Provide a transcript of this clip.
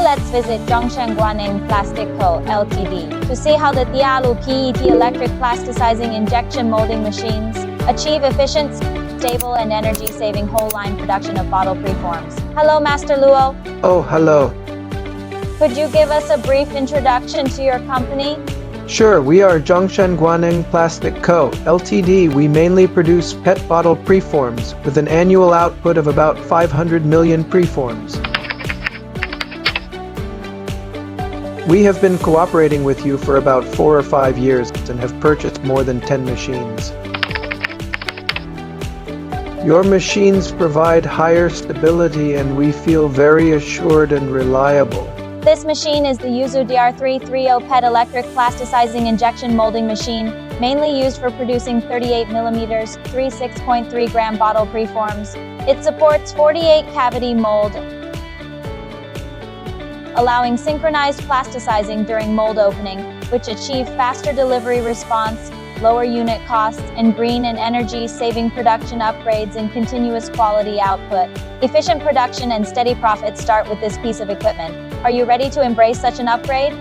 let's visit Zhongshan Guaneng Plastic Co., Ltd. to see how the DR330-PET electric plasticizing injection molding machines achieve efficient, stable and energy-saving whole-line production of bottle preforms. Hello, Master Luo. Oh, hello. Could you give us a brief introduction to your company? Sure, we are Zhongshan Guaneng Plastic Co., Ltd. We mainly produce PET bottle preforms, with an annual output of about 500 million preforms. We have been cooperating with you for about 4 or 5 years and have purchased more than 10 machines. Your machines provide higher stability and we feel very assured and reliable. This machine is the Youzu DR330-PET electric plasticizing injection molding machine, mainly used for producing 38mm, 36.3 gram bottle preforms. It supports 48 cavity mold, allowing synchronized plasticizing during mold opening, which achieve faster delivery response, lower unit costs, and green and energy-saving production upgrades and continuous quality output. Efficient production and steady profits start with this piece of equipment. Are you ready to embrace such an upgrade?